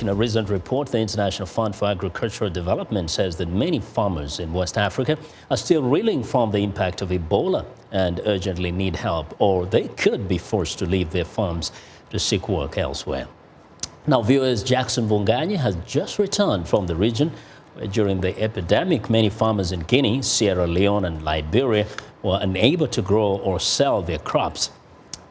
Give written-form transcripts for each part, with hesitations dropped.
In a recent report, the International Fund for Agricultural Development says that many farmers in West Africa are still reeling from the impact of Ebola and urgently need help, or they could be forced to leave their farms to seek work elsewhere. Now, viewers, Jackson Bongani has just returned from the region where during the epidemic, many farmers in Guinea, Sierra Leone and Liberia were unable to grow or sell their crops.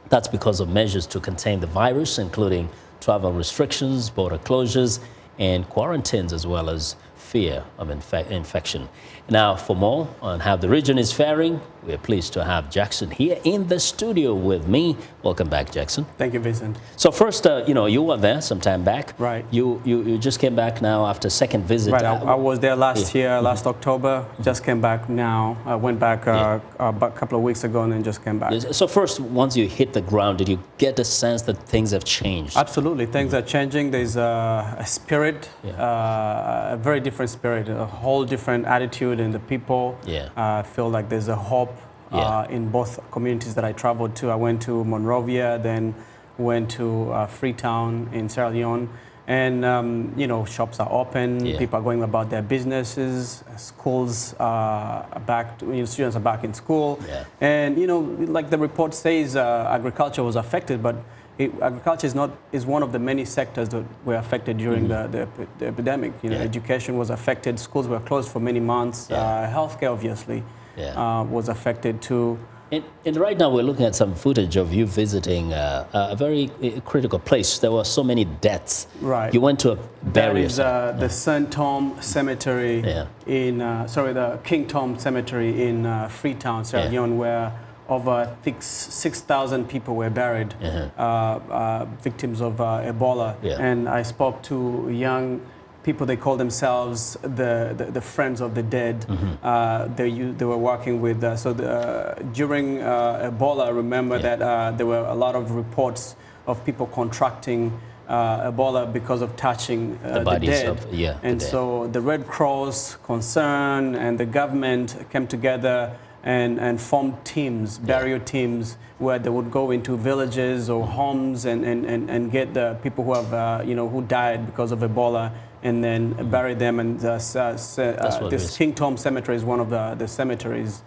That's because of measures to contain the virus, including travel restrictions, border closures, and quarantines, as well as fear of infection. Now, for more on how the region is faring, we're pleased to have Jackson here in the studio with me. Welcome back, Jackson. Thank you, Vincent. So first, you were there some time back. Right. You just came back now after second visit. Right. I was there last year, last October. Just came back now. I went back about a couple of weeks ago and then just came back. So first, once you hit the ground, did you get the sense that things have changed? Absolutely. Things are changing. There's a spirit, a very different spirit, a whole different attitude in the people. I feel like there's a hope in both communities that I traveled to. I went to Monrovia, then went to Freetown in Sierra Leone. And, shops are open, people are going about their businesses, schools are back, students are back in school. And, like the report says, agriculture was affected, but agriculture is one of the many sectors that were affected during the epidemic. Education was affected, schools were closed for many months, healthcare obviously was affected too. And right now we're looking at some footage of you visiting a very critical place. There were so many deaths. Right. You went to a burial site. The St. Tom Cemetery the King Tom Cemetery in Freetown, Sierra Leone, where over 6,000 people were buried, victims of Ebola. And I spoke to young people. They call themselves the friends of the dead. They were working with during Ebola. I remember that there were a lot of reports of people contracting Ebola because of touching the dead. And so the Red Cross, Concern, and the government came together and formed teams, burial teams, where they would go into villages or homes and get the people who have who died because of Ebola, and then bury them. And this King Tom Cemetery is one of the cemeteries.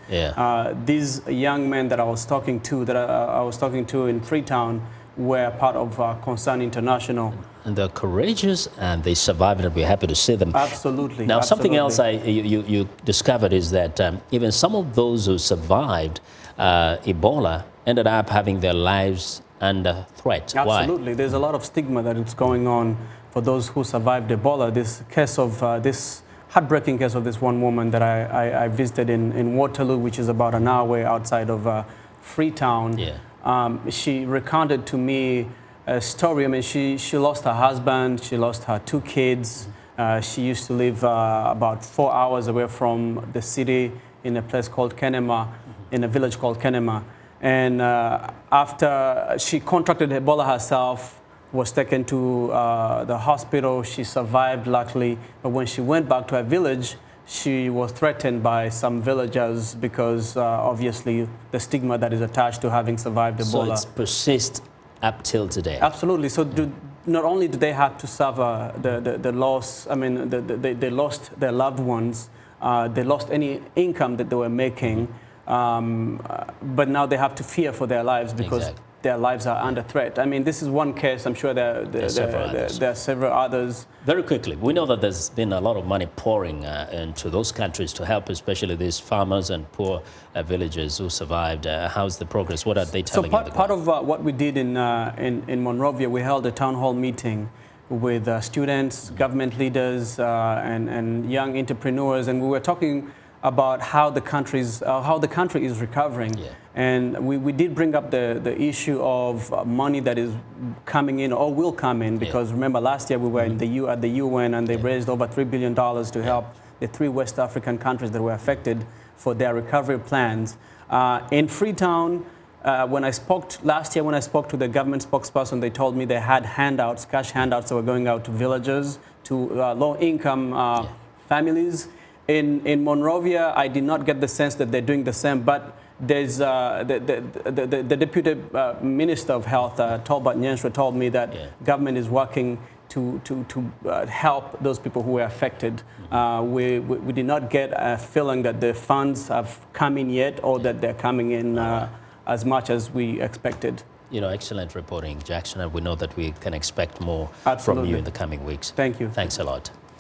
These young men that I was talking to, in Freetown, were part of Concern International. And they're courageous and they survived, and we're happy to see them. Absolutely. Now, something else you discovered is that even some of those who survived Ebola ended up having their lives under threat. Absolutely. Why? There's a lot of stigma that is going on for those who survived Ebola. This case of this heartbreaking case of this one woman that I visited in Waterloo, which is about an hour away outside of Freetown. She recounted to me a story. I mean, she lost her husband, she lost her 2 kids. She used to live about 4 hours away from the city in a place called Kenema, in a village called Kenema. And after she contracted Ebola herself, was taken to the hospital. She survived, luckily. But when she went back to her village, she was threatened by some villagers because obviously the stigma that is attached to having survived Ebola. So it persists up till today. Absolutely. So not only do they have to suffer the loss, I mean, they lost their loved ones, they lost any income that they were making, but now they have to fear for their lives because their lives are under threat. I mean, this is one case. I'm sure there are several others. Very quickly, we know that there's been a lot of money pouring into those countries to help, especially these farmers and poor villagers who survived. How's the progress? What are they telling you? So part of what we did in Monrovia, we held a town hall meeting with students, government leaders, and young entrepreneurs, and we were talking about how the country is recovering. And we did bring up the issue of money that is coming in or will come in, because remember last year we were at the UN and they raised over $3 billion to help the 3 West African countries that were affected for their recovery plans. In Freetown, last year when I spoke to the government spokesperson, they told me they had handouts, cash handouts that were going out to villagers, to low-income families. In Monrovia, I did not get the sense that they're doing the same, but there's the Deputy Minister of Health, Tolbert Nyansra, told me that government is working help those people who were affected. We did not get a feeling that the funds have come in yet, or that they're coming in as much as we expected. Excellent reporting, Jackson, and we know that we can expect more Absolutely. from you in the coming weeks. Thank you. Thanks a lot.